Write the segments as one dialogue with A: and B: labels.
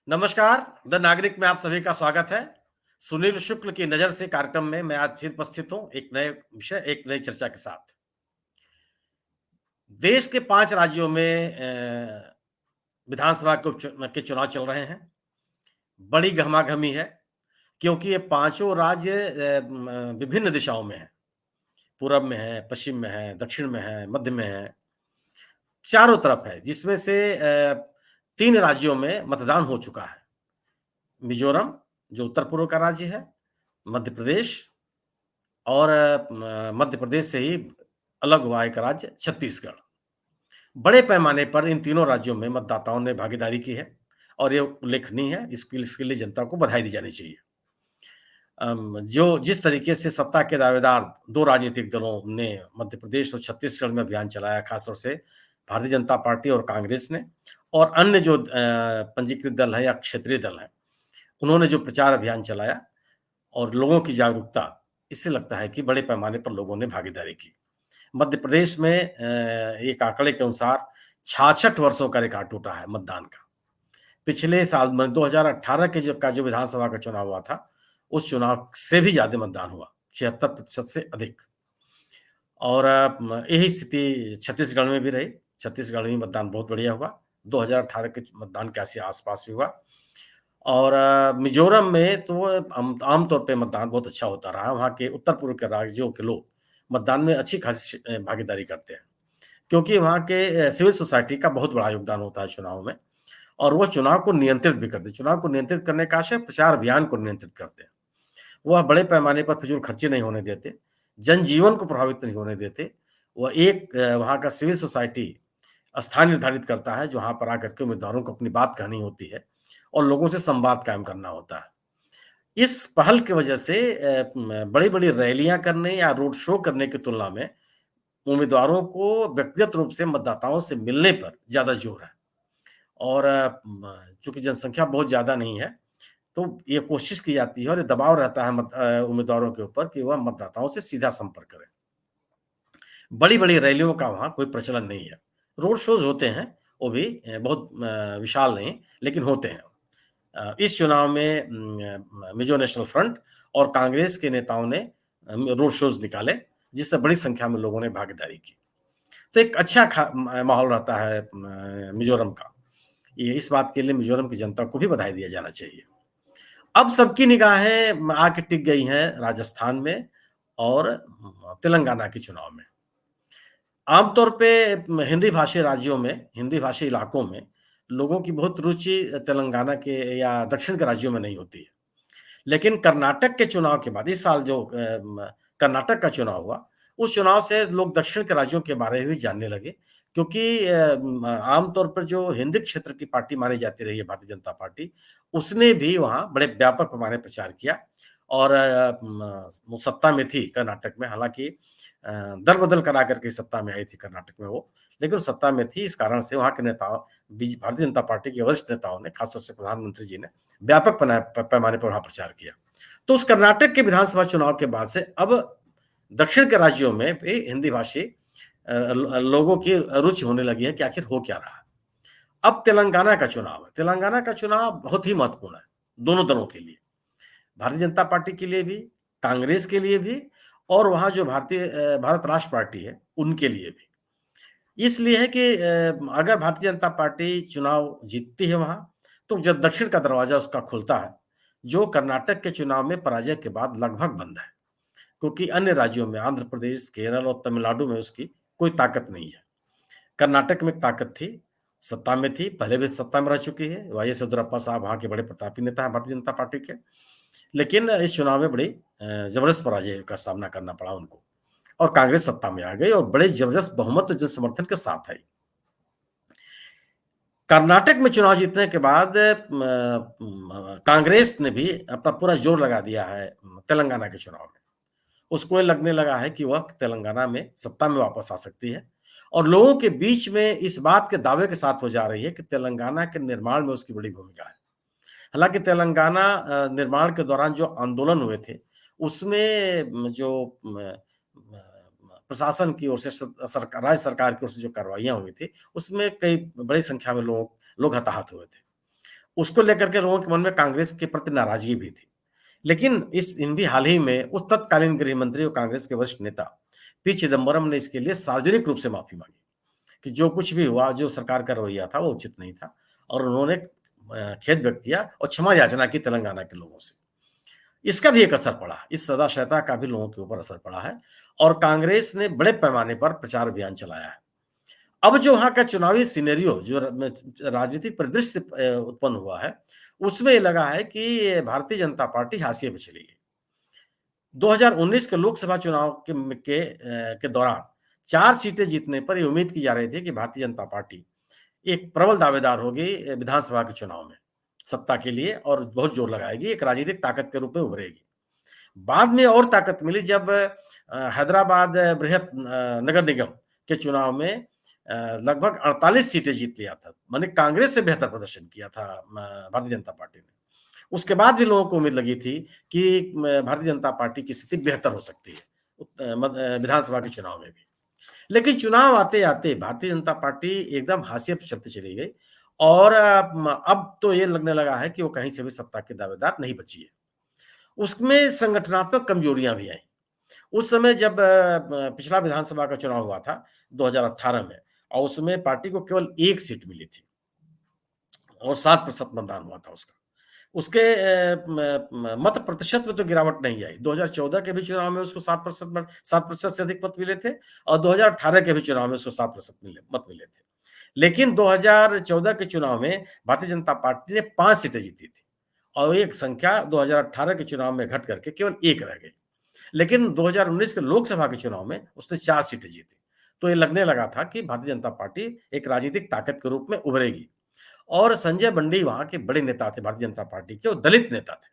A: नमस्कार, द नागरिक में आप सभी का स्वागत है। सुनील शुक्ल की नज़र से कार्यक्रम में मैं आज फिर उपस्थित हूँ, एक नए विषय, एक नई चर्चा के साथ। देश के 5 राज्यों में विधानसभा के चुनाव चल रहे हैं। बड़ी गहमा-गहमी है, क्योंकि ये पाँचों राज्य विभिन्न दिशाओं में हैं। पूरब में है, पश्चिम में है, दक्षिण में है, मध्य में है, चारों तरफ है, जिसमें से 3 राज्यों में मतदान हो चुका है। मिज़ोरम, जो उत्तर-पूर्व का राज्य है, मध्य प्रदेश और मध्य प्रदेश से ही अलग हुआ एक राज्य छत्तीसगढ़। बड़े पैमाने पर इन तीनों राज्यों में मतदाताओं ने भागीदारी की है और ये उल्लेखनीय है, इसके लिए जनता को बधाई दी जानी चाहिए। जो जिस तरीके से सत्ता के दावेदार 2 राजनीतिक दलों ने मध्य प्रदेश और छत्तीसगढ़ में अभियान चलाया, खासतौर से भारतीय जनता पार्टी और कांग्रेस ने और अन्य जो पंजीकृत दल है या क्षेत्रीय दल हैं, उन्होंने जो प्रचार अभियान चलाया और लोगों की जागरूकता, इससे लगता है कि बड़े पैमाने पर लोगों ने भागीदारी की। मध्य प्रदेश में एक आंकड़े के अनुसार 66 वर्षों का रिकॉर्ड टूटा है मतदान का। पिछले साल में 2018 के जो विधानसभा का चुनाव हुआ था, उस चुनाव से भी ज़्यादा मतदान हुआ, 76% से अधिक। और यही स्थिति छत्तीसगढ़ में भी रही। छत्तीसगढ़ में भी मतदान बहुत बढ़िया हुआ। 2018 के मतदान के ऐसे आस-पास ही हुआ। और मिज़ोरम में तो आम तौर पे मतदान बहुत अच्छा होता रहा। वहाँ के उत्तर-पूर्व के राज्यों के लोग मतदान में अच्छी खासी भागीदारी करते हैं, क्योंकि वहाँ के सिविल सोसाइटी का बहुत बड़ा योगदान होता है चुनाव में और वो चुनाव को नियंत्रित भी करते हैं। चुनाव को नियंत्रित करने का आशय प्रचार अभियान को नियंत्रित करते हैं। वह बड़े पैमाने पर फिजूल खर्ची नहीं होने देते, जनजीवन को प्रभावित नहीं होने देते। वह एक वहाँ का सिविल सोसाइटी स्थान निर्धारित करता है, जहाँ पर आकर के उम्मीदवारों को अपनी बात कहनी होती है और लोगों से संवाद कायम करना होता है। इस पहल की वजह से बड़ी-बड़ी रैलियाँ करने या रोड शो करने की तुलना में उम्मीदवारों को व्यक्तिगत रूप से मतदाताओं से मिलने पर ज़्यादा जोर है। और चूँकि जनसंख्या बहुत ज़्यादा नहीं है, तो ये कोशिश की जाती है और ये दबाव रहता है उम्मीदवारों के ऊपर कि वह मतदाताओं से सीधा संपर्क करें। बड़ी-बड़ी रैलियों का वहाँ कोई प्रचलन नहीं है। रोड शोज़ होते हैं, वो भी बहुत विशाल नहीं, लेकिन होते हैं। इस चुनाव में मिज़ो नेशनल फ्रंट और कांग्रेस के नेताओं ने रोड शोज़ निकाले, जिससे बड़ी संख्या में लोगों ने भागीदारी की। तो एक अच्छा माहौल रहता है मिज़ोरम का। ये इस बात के लिए मिज़ोरम की जनता को भी बधाई दिया जाना चाहिए। अब सबकी निगाहें आके टिक गई हैं राजस्थान में और तेलंगाना के चुनाव में। आमतौर पे हिंदी भाषी राज्यों में, हिंदी भाषी इलाकों में लोगों की बहुत रुचि तेलंगाना के या दक्षिण के राज्यों में नहीं होती है। लेकिन कर्नाटक के चुनाव के बाद इस साल जो कर्नाटक का चुनाव हुआ, उस चुनाव से लोग दक्षिण के राज्यों के बारे में भी जानने लगे, क्योंकि आम तौर पर जो हिंदी क्षेत्र की पार्टी मानी जाती रही है भारतीय जनता पार्टी, उसने भी वहाँ बड़े व्यापक पैमाने प्रचार किया और वो सत्ता में थी कर्नाटक में, हालाँकि दल-बदल करा करके सत्ता में आई थी कर्नाटक में वो, लेकिन सत्ता में थी, इस कारण से वहाँ के नेताओं भारतीय जनता पार्टी के वरिष्ठ नेताओं ने, खासतौर से प्रधानमंत्री जी ने व्यापक पैमाने पर वहाँ प्रचार किया। तो उस कर्नाटक के विधानसभा चुनाव के बाद से अब दक्षिण के राज्यों में भी हिंदी भाषी लोगों की रुचि होने लगी है कि आखिर हो क्या रहा है। अब तेलंगाना का चुनाव है। तेलंगाना का चुनाव बहुत ही महत्वपूर्ण है, दोनों दलों के लिए। भारतीय जनता पार्टी के लिए भी, कांग्रेस के लिए भी और वहाँ जो भारत राष्ट्र पार्टी है, उनके लिए भी। इसलिए है कि अगर भारतीय जनता पार्टी चुनाव जीतती है वहाँ, तो जब दक्षिण का दरवाज़ा उसका खुलता है, जो कर्नाटक के चुनाव में पराजय के बाद लगभग बंद है। क्योंकि अन्य राज्यों में आंध्र प्रदेश, केरल और तमिलनाडु में उसकी कोई ताकत नहीं है। कर्नाटक में एक ताकत थी, सत्ता में थी, पहले भी सत्ता में रह चुकी है। वाईएस येदियुरप्पा साहब वहाँ के बड़े प्रतापी नेता हैं भारतीय जनता पार्टी के। लेकिन इस चुनाव में बड़ी ज़बरदस्त पराजय का सामना करना पड़ा उनको और कांग्रेस सत्ता में आ गई और बड़े ज़बरदस्त बहुमत और जनसमर्थन के साथ आई। कर्नाटक में चुनाव जीतने के बाद कांग्रेस ने भी अपना पूरा जोर लगा दिया है तेलंगाना के चुनाव में। उसको ये लगने लगा है कि वह तेलंगाना में सत्ता में वापस आ सकती है और लोगों के बीच में इस बात के दावे के साथ हो जा रही है कि तेलंगाना के निर्माण में उसकी बड़ी भूमिका है। हालाँकि तेलंगाना निर्माण के दौरान जो आंदोलन हुए थे, उसमें जो प्रशासन की ओर से राज्य सरकार की ओर से जो कार्रवाइयाँ हुई थी, उसमें कई बड़ी संख्या में लोग हताहत हुए थे। उसको लेकर के लोगों के मन में कांग्रेस के प्रति नाराज़गी भी थी। लेकिन इस इन भी हाल ही में उस तत्कालीन गृह मंत्री और कांग्रेस के वरिष्ठ नेता पी. चिदंबरम ने इसके लिए सार्वजनिक रूप से माफ़ी माँगी कि जो कुछ भी हुआ, जो सरकार का रवैया था, वो उचित नहीं था और उन्होंने खेद व्यक्त किया और क्षमा याचना की तेलंगाना के लोगों से। इसका भी एक असर पड़ा, इस सदाशयता का भी लोगों के ऊपर असर पड़ा है और कांग्रेस ने बड़े पैमाने पर प्रचार अभियान चलाया है। अब जो वहाँ का चुनावी सिनेरियो जो राजनीतिक परिदृश्य उत्पन्न हुआ है, उसमें ये लगा है कि भारतीय जनता पार्टी हाशिए पे चली गई। 2019 के लोकसभा चुनाव के दौरान 4 सीटें जीतने पर ये उम्मीद की जा रही थी कि भारतीय जनता पार्टी एक प्रबल दावेदार होगी विधानसभा के चुनाव में, सत्ता के लिए और बहुत जोर लगाएगी, एक राजनीतिक ताकत के रूप में उभरेगी। बाद में और ताकत मिली जब हैदराबाद बृहत नगर निगम के चुनाव में लगभग 48 सीटें जीत लिया था। माने कांग्रेस से बेहतर प्रदर्शन किया था भारतीय जनता पार्टी ने। उसके बाद भी लोगों को उम्मीद लगी थी कि भारतीय जनता पार्टी की स्थिति बेहतर हो सकती है विधानसभा के चुनाव में भी। लेकिन चुनाव आते-आते भारतीय जनता पार्टी एकदम हाशिए पे चलती चली गई और अब तो ये लगने लगा है कि वो कहीं से भी सत्ता की दावेदार नहीं बची है। उसमें संगठनात्मक कमजोरियां भी आई। उस समय जब पिछला विधानसभा का चुनाव हुआ था 2018 में और उसमें पार्टी को केवल 1 सीट मिली थी और 7% मतदान हुआ था उसका। उसके मत प्रतिशत में तो गिरावट नहीं आई। 2014 के भी चुनाव में उसको 7% से अधिक मत मिले थे और 2018 के भी चुनाव में उसको 7% मत मिले थे। लेकिन 2014 के चुनाव में भारतीय जनता पार्टी ने 5 सीटें जीती थी और एक संख्या 2018 के चुनाव में घट करके केवल 1 रह गई। लेकिन 2019 के लोकसभा के चुनाव में उसने 4 सीटें जीती। तो ये लगने लगा था कि भारतीय जनता पार्टी एक राजनीतिक ताकत के रूप में उभरेगी और संजय बंडी वहाँ के बड़े नेता थे भारतीय जनता पार्टी के और दलित नेता थे।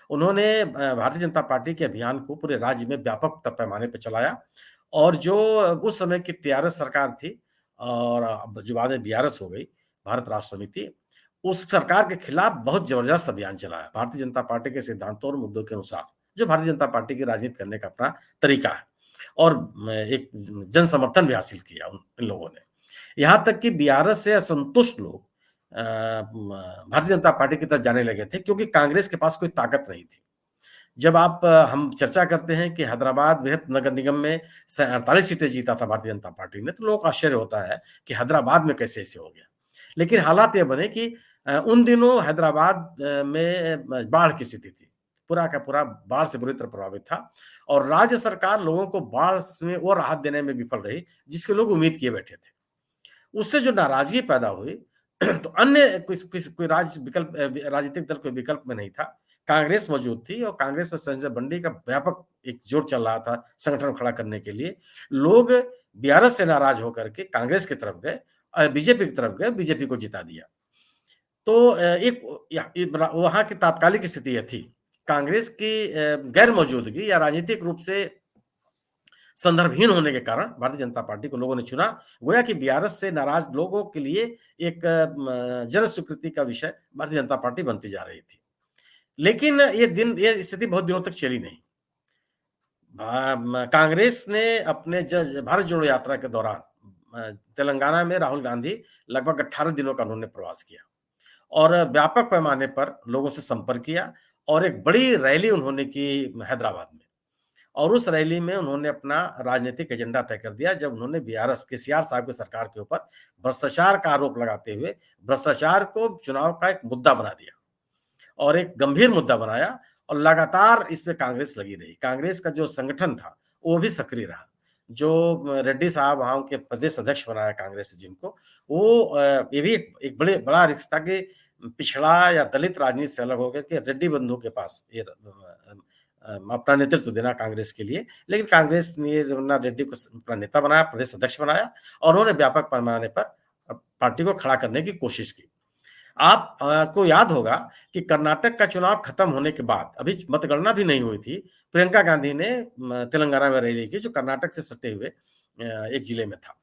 A: उन्होंने भारतीय जनता पार्टी के अभियान को पूरे राज्य में व्यापक पैमाने पे चलाया और जो उस समय की टीआरएस सरकार थी और अब जो बाद में बीआरएस हो गई, भारत राष्ट्र समिति, उस सरकार के खिलाफ बहुत जबरदस्त अभियान चलाया। भारतीय जनता पार्टी के सिद्धांतों और मुद्दों के अनुसार, जो भारतीय जनता पार्टी की राजनीति करने का अपना तरीका है और एक जन समर्थन भी हासिल किया इन लोगों ने। यहाँ तक कि बीआरएस से असंतुष्ट लोग भारतीय जनता पार्टी की तरफ जाने लगे थे क्योंकि कांग्रेस के पास कोई ताकत नहीं थी। जब हम चर्चा करते हैं कि हैदराबाद बृहत नगर निगम में 48 सीटें जीता था भारतीय जनता पार्टी ने, तो लोगों को आश्चर्य होता है कि हैदराबाद में कैसे ऐसे हो गया। लेकिन हालात ये बने कि उन दिनों हैदराबाद में बाढ़ की स्थिति थी। पूरा का पूरा बाढ़ से बुरी तरह प्रभावित था और राज्य सरकार लोगों को बाढ़ में और राहत देने में विफल रही, जिसकी लोग उम्मीद किए बैठे थे। उससे जो नाराजगी पैदा हुई तो अन्य कोई राजनीतिक दल कोई विकल्प में नहीं था। कांग्रेस मौजूद थी और कांग्रेस में संजय बंडी का व्यापक एक जोर चल रहा था संगठन खड़ा करने के लिए। लोग बीआरएस से नाराज होकर के कांग्रेस की तरफ गए बीजेपी की तरफ गए, बीजेपी को जिता दिया। तो वहाँ की तात्कालिक स्थिति ये थी। कांग्रेस की गैर मौजूदगी या राजनीतिक रूप से संदर्भहीन होने के कारण भारतीय जनता पार्टी को लोगों ने चुना। गोया कि बीआरएस से नाराज लोगों के लिए एक जन स्वीकृति का विषय भारतीय जनता पार्टी बनती जा रही थी। लेकिन ये स्थिति बहुत दिनों तक चली नहीं। कांग्रेस ने अपने भारत जोड़ो यात्रा के दौरान तेलंगाना में राहुल गांधी लगभग 18 दिनों का उन्होंने प्रवास किया और व्यापक पैमाने पर लोगों से संपर्क किया और एक बड़ी रैली उन्होंने की हैदराबाद में। और उस रैली में उन्होंने अपना राजनीतिक एजेंडा तय कर दिया जब उन्होंने बीआरएस केसीआर साहब की सरकार के ऊपर भ्रष्टाचार का आरोप लगाते हुए भ्रष्टाचार को चुनाव का एक मुद्दा बना दिया और एक गंभीर मुद्दा बनाया और लगातार इस पे कांग्रेस लगी रही। कांग्रेस का जो संगठन था वो भी सक्रिय रहा। जो रेड्डी साहब वहाँ के प्रदेश अध्यक्ष बनाया कांग्रेस जिनको, वो ये भी एक बड़ा रिश्ता कि पिछड़ा या दलित राजनीति से अलग हो गया कि रेड्डी बंधु के पास ये अपना नेतृत्व देना कांग्रेस के लिए। लेकिन कांग्रेस ने जगन्नाथ रेड्डी को अपना नेता बनाया, प्रदेश अध्यक्ष बनाया और उन्होंने व्यापक पैमाने पर पार्टी को खड़ा करने की कोशिश की। आप को याद होगा कि कर्नाटक का चुनाव खत्म होने के बाद अभी मतगणना भी नहीं हुई थी। प्रियंका गांधी ने तेलंगाना में रैली की जो कर्नाटक से सटे हुए एक जिले में था।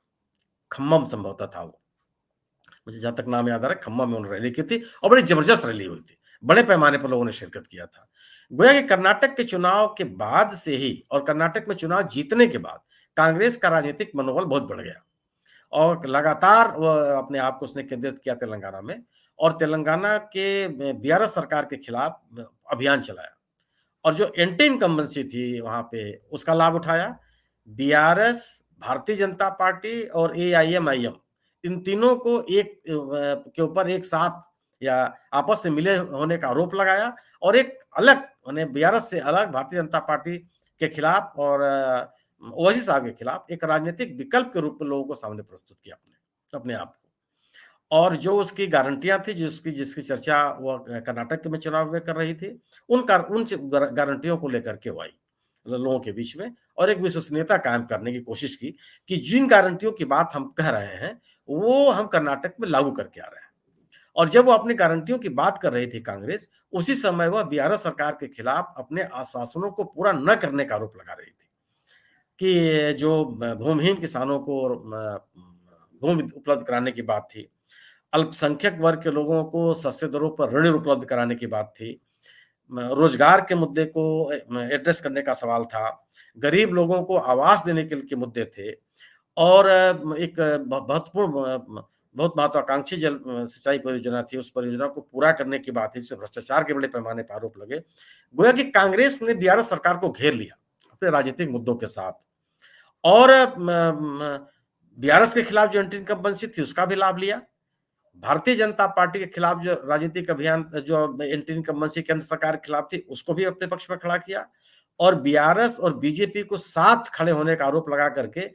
A: खम्मम संभवतः था वो। मुझे जहाँ तक नाम याद आ रहा है, खम्मम में उन्होंने रैली की थी और बड़ी जबरदस्त रैली हुई थी। बड़े पैमाने पर लोगों ने शिरकत किया था। गोया कि कर्नाटक के चुनाव के बाद से ही और कर्नाटक में चुनाव जीतने के बाद कांग्रेस का राजनीतिक मनोबल बहुत बढ़ गया और लगातार वो अपने आप को उसने केंद्रित किया तेलंगाना में और तेलंगाना के बीआरएस सरकार के खिलाफ अभियान चलाया। और जो एंटी इनकम्बेंसी थी वहाँ पे, उसका लाभ उठाया। बीआरएस, भारतीय जनता पार्टी और एआईएम-आईएम इन तीनों को के ऊपर एक साथ या आपस में मिले होने का आरोप लगाया और एक अलग माने बीआरएस से अलग भारतीय जनता पार्टी के खिलाफ और ओवैसी साहब के खिलाफ एक राजनीतिक विकल्प के रूप में लोगों को सामने प्रस्तुत किया अपने आप को। और जो उसकी गारंटियाँ थी, जिसकी चर्चा वो कर्नाटक में चुनाव में कर रही थी, उन गारंटियों को लेकर के वो आई लोगों के बीच में और एक विश्वसनीयता कायम करने की कोशिश की कि जिन गारंटियों की बात हम कह रहे हैं, वो हम कर्नाटक में लागू करके आ रहे हैं। और जब वो अपनी गारंटियों की बात कर रही थी कांग्रेस, उसी समय वह बीआरएस सरकार के खिलाफ अपने आश्वासनों को पूरा न करने का आरोप लगा रही थी कि जो भूमिहीन किसानों को भूमि उपलब्ध कराने की बात थी, अल्पसंख्यक वर्ग के लोगों को सस्ते दरों पर ऋण उपलब्ध कराने की बात थी, रोजगार के मुद्दे को एड्रेस करने का सवाल था, गरीब लोगों को आवास देने के मुद्दे थे और एक बहुत महत्वाकांक्षी जल सिंचाई परियोजना थी, उस परियोजना को पूरा करने की बात थी, जिसमें भ्रष्टाचार के बड़े पैमाने पर आरोप लगे। गोया कि कांग्रेस ने बीआरएस सरकार को घेर लिया अपने राजनीतिक मुद्दों के साथ और बीआरएस के खिलाफ जो एंटी इनकम्बेंसी थी, उसका भी लाभ लिया। भारतीय जनता पार्टी के खिलाफ जो राजनीतिक अभियान जो एंटी इनकम्बेंसी केंद्र सरकार के खिलाफ थी, उसको भी अपने पक्ष में खड़ा किया और बीआरएस और बीजेपी को साथ खड़े होने का आरोप लगा करके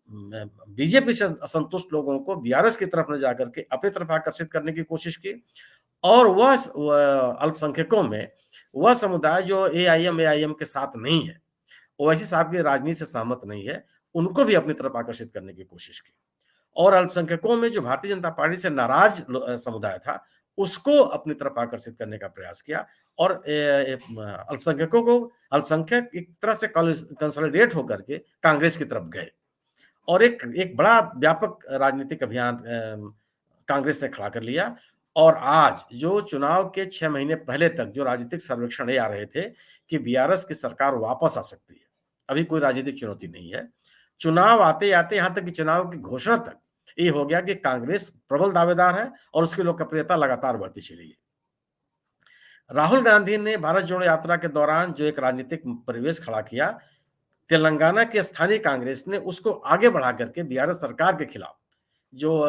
A: बीजेपी से असंतुष्ट लोगों को बीआरएस की तरफ न जाकर के अपनी तरफ आकर्षित करने की कोशिश की और वह अल्पसंख्यकों में वह समुदाय जो एआईएम के साथ नहीं है, ओवैसी साहब की राजनीति से सहमत नहीं है, उनको भी अपनी तरफ आकर्षित करने की कोशिश की। और अल्पसंख्यकों में जो भारतीय जनता पार्टी से नाराज समुदाय था, उसको अपनी तरफ आकर्षित करने का प्रयास किया और अल्पसंख्यक एक तरह से कंसोलिडेट होकर के कांग्रेस की तरफ गए और एक बड़ा व्यापक राजनीतिक अभियान कांग्रेस ने खड़ा कर लिया और आज जो चुनाव के 6 महीने पहले तक जो राजनीतिक सर्वेक्षण ये आ रहे थे कि बीआरएस की सरकार वापस आ सकती है, अभी कोई राजनीतिक चुनौती नहीं है। चुनाव आते-आते यहाँ तक कि चुनाव की घोषणा तक ये हो गया कि कांग्रेस प्रबल दावेदार है और उसकी लोकप्रियता लगातार बढ़ती चली गई। राहुल गांधी ने भारत जोड़ो यात्रा के दौरान जो एक राजनीतिक परिवेश खड़ा किया, तेलंगाना की स्थानीय कांग्रेस ने उसको आगे बढ़ा करके बीआरएस सरकार के खिलाफ जो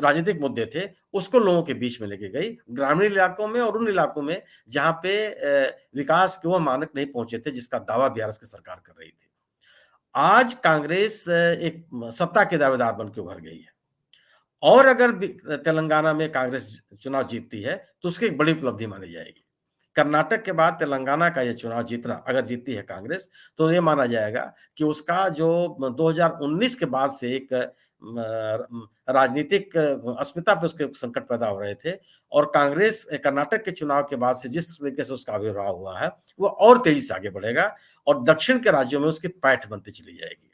A: राजनीतिक मुद्दे थे, उसको लोगों के बीच में लेके गई, ग्रामीण इलाकों में और उन इलाकों में जहाँ पे विकास के वो मानक नहीं पहुंचे थे, जिसका दावा बीआरएस की सरकार कर रही थी। आज कांग्रेस एक सत्ता के दावेदार बन के उभर गई है और अगर तेलंगाना में कांग्रेस चुनाव जीतती है, तो उसकी एक बड़ी उपलब्धि मानी जाएगी। कर्नाटक के बाद तेलंगाना का ये चुनाव जीतना अगर जीतती है कांग्रेस, तो ये माना जाएगा कि उसका जो 2019 के बाद से एक राजनीतिक अस्मिता पे उसके संकट पैदा हो रहे थे और कांग्रेस कर्नाटक के चुनाव के बाद से जिस तरीके से उसका आविर्भाव हुआ है, वो और तेजी से आगे बढ़ेगा और दक्षिण के राज्यों में उसकी पैठ बनती चली जाएगी।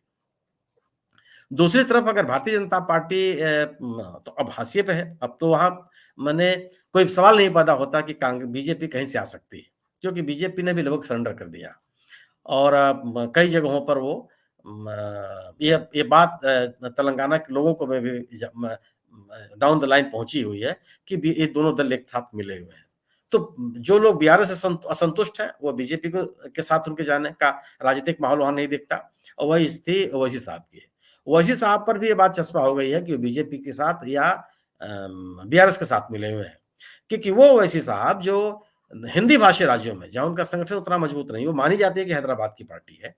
A: दूसरी तरफ अगर भारतीय जनता पार्टी तो अब हाशिए पे है, अब तो वहाँ माने कोई सवाल नहीं पैदा होता कि बीजेपी कहीं से आ सकती है, क्योंकि बीजेपी ने भी लगभग सरेंडर कर दिया और कई जगहों पर वो ये बात तेलंगाना के लोगों को में भी डाउन द लाइन पहुंची हुई है कि ये दोनों दल एक साथ मिले हुए हैं। तो जो लोग बीआरएस से असंतुष्ट हैं, वो बीजेपी के साथ उनके जाने का राजनीतिक माहौल वहां नहीं दिखता और वही स्थिति ओवैसी साहब की है। ओवैसी साहब पर भी ये बात चस्पा हो गई है कि वो बीजेपी के साथ या बीआरएस के साथ मिले हुए हैं, क्योंकि वो ओवैसी साहब जो हिंदी भाषी राज्यों में जहां उनका संगठन उतना मजबूत नहीं, वो मानी जाती है कि हैदराबाद की पार्टी है,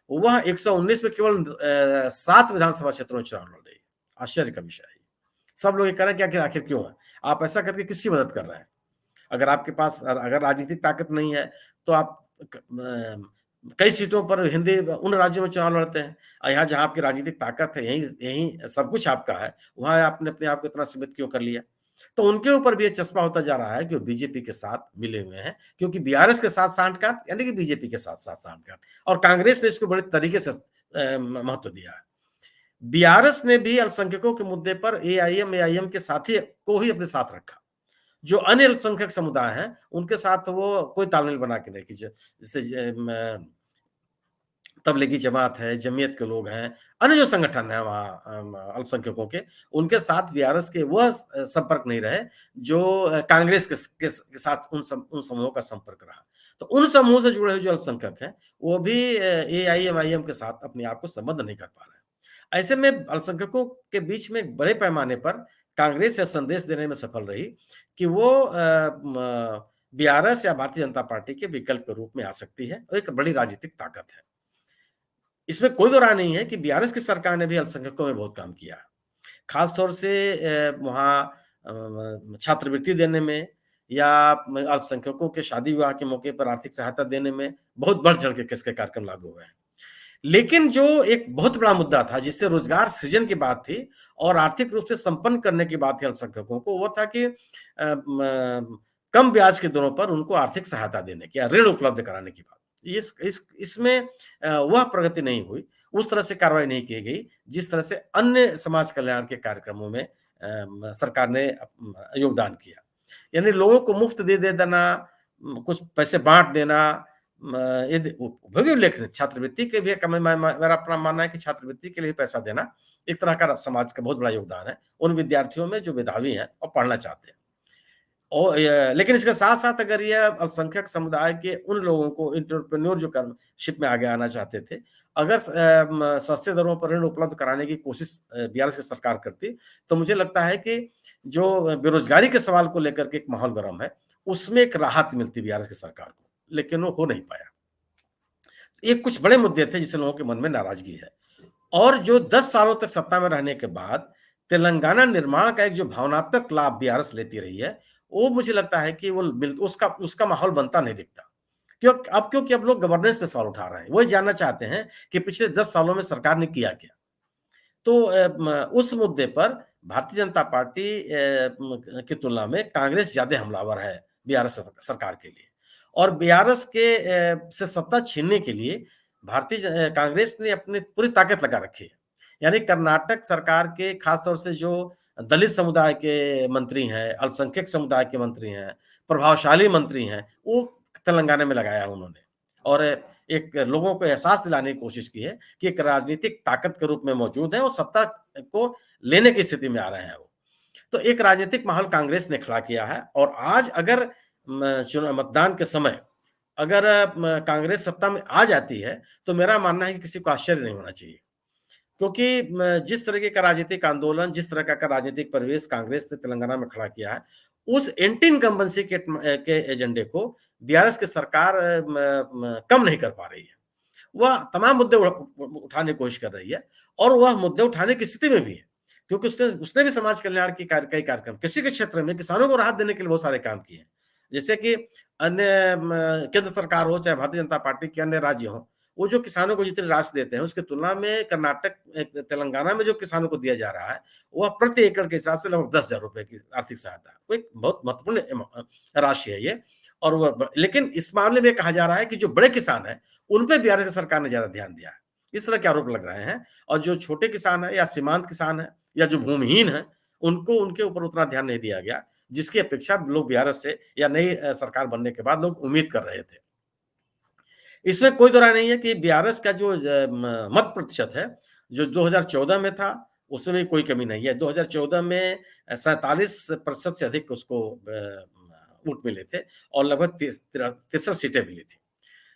A: वह 119 में केवल 7 विधानसभा क्षेत्रों में चुनाव लड़ रही है। आश्चर्य का विषय है। सब लोग ये कह रहे हैं कि आखिर क्यों है? आप ऐसा करके किसकी मदद कर रहे हैं? अगर आपके पास अगर राजनीतिक ताकत नहीं है, तो आप कई सीटों पर हिंदी उन राज्यों में चुनाव लड़ते हैं। यहाँ जहाँ आपकी राजनीतिक ताकत है, यहीं यहीं सब कुछ आपका है, वहाँ आपने अपने आप को इतना सीमित क्यों कर लिया? तो उनके ऊपर भी ये चस्पा होता जा रहा है कि वो बीजेपी के साथ मिले हुए हैं, क्योंकि बीआरएस के साथ सांठगांठ यानी कि बीजेपी के साथ सांठगांठ और कांग्रेस ने इसको बड़े तरीके से महत्व दिया है। बीआरएस ने भी अल्पसंख्यकों के मुद्दे पर एआईएम के साथी को ही अपने साथ रखा। जो अन्य अल्पसंख्यक समुदाय हैं, उनके साथ वो कोई तालमेल बना के नहीं खींचे। जैसे तबलीगी जमात है, जमीयत के लोग हैं, अन्य जो संगठन हैं वहाँ अल्पसंख्यकों के, उनके साथ बीआरएस के वह संपर्क नहीं रहे, जो कांग्रेस के साथ उन समूहों का संपर्क रहा। तो उन समूह से जुड़े हुए जो अल्पसंख्यक हैं, वो भी एआईएमआईएम के साथ अपने आप को संबद्ध नहीं कर पा रहे हैं। ऐसे में अल्पसंख्यकों के बीच में एक बड़े पैमाने पर कांग्रेस यह संदेश देने में सफल रही कि वो बीआरएस या भारतीय जनता पार्टी के विकल्प के रूप में आ सकती है और एक बड़ी राजनीतिक ताकत है। इसमें कोई दो राय नहीं है कि बीआरएस की सरकार ने भी अल्पसंख्यकों में बहुत काम किया है। खास तौर से वहाँ छात्रवृत्ति देने में या अल्पसंख्यकों के शादी-विवाह के मौके पर आर्थिक सहायता देने में बहुत बढ़-चढ़ के इसके कार्यक्रम लागू हुए हैं। लेकिन जो एक बहुत बड़ा मुद्दा था जिससे रोजगार सृजन की बात थी और आर्थिक रूप से संपन्न करने की बात थी अल्पसंख्यकों को, वो था कि कम ब्याज के दरों पर उनको आर्थिक सहायता देने की या ऋण उपलब्ध कराने की बात। इसमें वह प्रगति नहीं हुई, उस तरह से कार्रवाई नहीं की गई, जिस तरह से अन्य समाज कल्याण के कार्यक्रमों में सरकार ने योगदान किया। यानी लोगों को मुफ्त दे देना, कुछ पैसे बाँट देना, म यदि वो भी उल्लेखनीय छात्रवृत्ति के भी एक मेरा अपना मानना है कि छात्रवृत्ति के लिए पैसा देना एक तरह का समाज का बहुत बड़ा योगदान है, उन विद्यार्थियों में जो मेधावी हैं और पढ़ना चाहते हैं। लेकिन इसके साथ-साथ अगर ये अल्पसंख्यक समुदाय के उन लोगों को एंटरप्रेन्योर जो शिप में आगे आना चाहते थे, अगर सस्ते दरों पर ऋण उपलब्ध कराने की कोशिश बीआरएस की सरकार करती, तो मुझे लगता है कि जो बेरोज़गारी के सवाल को लेकर के एक माहौल गरम है, उसमें एक राहत मिलती बीआरएस की सरकार को, लेकिन वो हो नहीं पाया। ये कुछ बड़े मुद्दे थे जिससे लोगों के मन में नाराज़गी है और जो 10 सालों तक सत्ता में रहने के बाद तेलंगाना निर्माण का एक जो भावनात्मक लाभ बीआरएस लेती रही है, वो मुझे लगता है कि वो उसका उसका माहौल बनता नहीं दिखता। क्योंकि अब लोग गवर्नेंस पे सवाल उठा रहे हैं। वो ये जानना चाहते हैं कि पिछले 10 सालों में सरकार ने किया क्या? तो उस मुद्दे पर भारतीय जनता पार्टी की तुलना में कांग्रेस ज़्यादा हमलावर है बीआरएस सरकार के लिए और बीआरएस के से सत्ता छीनने के लिए कांग्रेस ने अपनी पूरी ताकत लगा रखी है। यानी कर्नाटक सरकार के खास तौर से जो दलित समुदाय के मंत्री हैं, अल्पसंख्यक समुदाय के मंत्री हैं, प्रभावशाली मंत्री हैं, वो तेलंगाना में लगाया है उन्होंने और एक लोगों को एहसास दिलाने की कोशिश की है कि एक राजनीतिक ताकत के रूप में मौजूद है और सत्ता को लेने की स्थिति में आ रहे हैं वो। तो एक राजनीतिक माहौल कांग्रेस ने खड़ा किया है और आज अगर मतदान के समय अगर कांग्रेस सत्ता में आ जाती है, तो मेरा मानना है कि किसी को आश्चर्य नहीं होना चाहिए। क्योंकि जिस तरीके का राजनीतिक आंदोलन, जिस तरह का राजनीतिक परिवेश कांग्रेस ने तेलंगाना में खड़ा किया है, उस एंटी इनकम्बेंसी के एजेंडे को बीआरएस की सरकार कम नहीं कर पा रही है। वह तमाम मुद्दे उठाने की कोशिश कर रही है और वह मुद्दे उठाने की स्थिति में भी है, क्योंकि उसने उसने भी समाज कल्याण की कई कार्यक्रम कृषि के क्षेत्र में किसानों को राहत देने के लिए बहुत सारे काम किए हैं। जैसे कि अन्य केंद्र सरकार हो, चाहे भारतीय जनता पार्टी के अन्य राज्य हों, वो जो किसानों को जितनी राशि देते हैं, उसकी तुलना में कर्नाटक तेलंगाना में जो किसानों को दिया जा रहा है, वह प्रति एकड़ के हिसाब से लगभग 10,000 रुपए की आर्थिक सहायता। वो एक बहुत महत्वपूर्ण राशि है ये और वह लेकिन इस मामले में कहा जा रहा है कि जो बड़े किसान हैं, उन पे बीआरएस सरकार ने ज़्यादा ध्यान दिया है। इस तरह के आरोप लग रहे हैं और जो छोटे किसान हैं या सीमांत किसान हैं या जो भूमिहीन हैं, उनको उनके ऊपर उतना ध्यान नहीं दिया गया, जिसकी अपेक्षा लोग बीआरएस से या नई सरकार बनने के बाद लोग उम्मीद कर रहे थे। इसमें कोई दो राय नहीं है कि बीआरएस का जो मत प्रतिशत है, जो 2014 में था, उसमें भी कोई कमी नहीं है। 2014 में 47% से अधिक उसको वोट मिले थे और लगभग 63 सीटें मिली थी।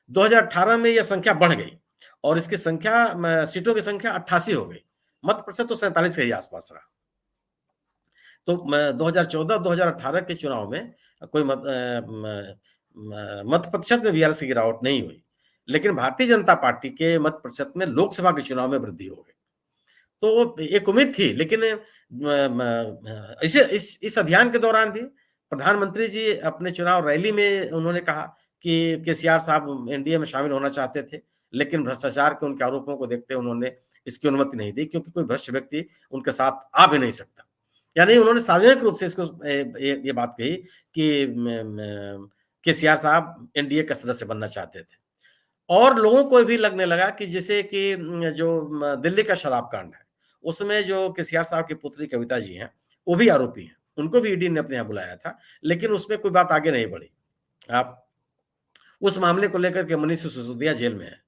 A: 2018 में यह संख्या बढ़ गई और इसकी संख्या सीटों की संख्या 88 हो गई। मत प्रतिशत तो 47 के ही आसपास रहा। तो 2014-2018 के चुनाव में कोई मत प्रतिशत में बीआरएस की गिरावट नहीं हुई। लेकिन भारतीय जनता पार्टी के मत प्रतिशत में लोकसभा के चुनाव में वृद्धि हो गई। तो एक उम्मीद थी लेकिन इस अभियान के दौरान भी प्रधानमंत्री जी अपने चुनाव रैली में उन्होंने कहा कि केसीआर साहब एनडीए में शामिल होना चाहते थे, लेकिन भ्रष्टाचार के उनके आरोपों को देखते हुए उन्होंने इसकी अनुमति नहीं दी क्योंकि कोई भ्रष्ट व्यक्ति उनके साथ आ भी नहीं सकता। यानी उन्होंने सार्वजनिक रूप से इसको ये बात कही कि केसीआर साहब एनडीए का सदस्य बनना चाहते थे। और लोगों को भी लगने लगा कि जैसे कि जो दिल्ली का शराब कांड है, उसमें जो केसीआर साहब की पुत्री कविता जी हैं, वो भी आरोपी हैं। उनको भी ईडी ने अपने यहाँ बुलाया था, लेकिन उसमें कोई बात आगे नहीं बढ़ी। आप उस मामले को लेकर के मनीष सिसोदिया जेल में है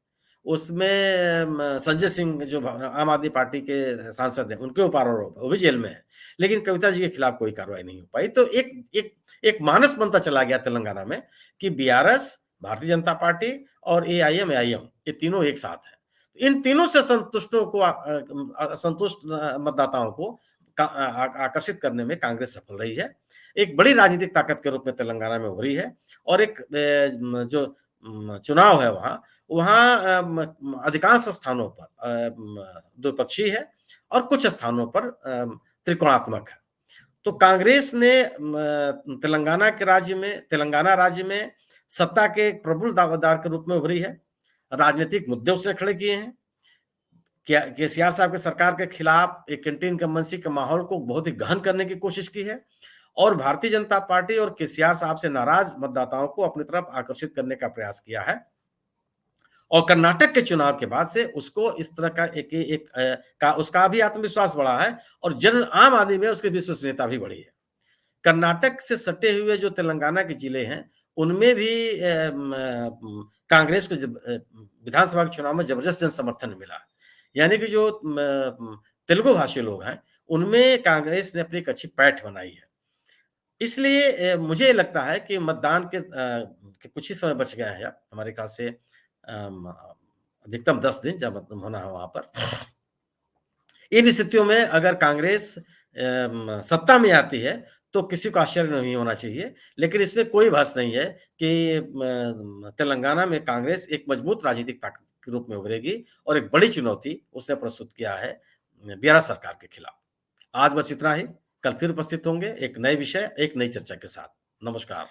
A: उसमें संजय सिंह जो आम आदमी पार्टी के सांसद हैं, उनके ऊपर आरोप है, वो भी जेल में है। लेकिन कविता जी के खिलाफ कोई कार्रवाई नहीं हो पाई। तो एक एक एक मानस बनता चला गया तेलंगाना में कि बीआरएस, भारतीय जनता पार्टी और एआईएम, एआईएम ये तीनों एक साथ हैं। इन तीनों से संतुष्टों को असंतुष्ट मतदाताओं को आकर्षित करने में कांग्रेस सफल रही है। एक बड़ी राजनीतिक ताकत के रूप में तेलंगाना में उभरी है और एक जो चुनाव है वहाँ, वहाँ अधिकांश स्थानों पर द्विपक्षीय है और कुछ स्थानों पर त्रिकोणात्मक है। तो कांग्रेस ने तेलंगाना राज्य में सत्ता के एक प्रबल दावेदार के रूप में उभरी है। राजनीतिक मुद्दे उसने खड़े किए हैं। क्या केसीआर साहब की सरकार के खिलाफ एक एंटी इनकम्बेंसी के माहौल को बहुत ही गहन करने की कोशिश की है और भारतीय जनता पार्टी और केसीआर साहब से नाराज मतदाताओं को अपनी तरफ आकर्षित करने का प्रयास किया है। और कर्नाटक के चुनाव के बाद से उसको इस तरह का का उसका भी आत्मविश्वास बढ़ा है और जन आम आदमी में उसकी विश्वसनीयता भी बढ़ी है। कर्नाटक से सटे हुए जो तेलंगाना के जिले हैं, उनमें भी कांग्रेस को विधानसभा के चुनाव में जबरदस्त जन समर्थन मिला। यानी कि जो तेलुगु भाषी लोग हैं, उनमें कांग्रेस ने अपनी एक अच्छी पैठ बनाई है। इसलिए मुझे लगता है कि मतदान के कुछ ही समय बच गया है अब, हमारे ख्याल से अधिकतम 10 दिन जब मतदान होना है वहाँ पर। इन स्थितियों में अगर कांग्रेस सत्ता में आती है, तो किसी को आश्चर्य नहीं होना चाहिए। लेकिन इसमें कोई बहस नहीं है कि तेलंगाना में कांग्रेस एक मजबूत राजनीतिक ताकत के रूप में उभरेगी और एक बड़ी चुनौती उसने प्रस्तुत किया है बिहार सरकार के खिलाफ। आज बस इतना ही, कल फिर उपस्थित होंगे एक नए विषय, एक नई चर्चा के साथ। नमस्कार।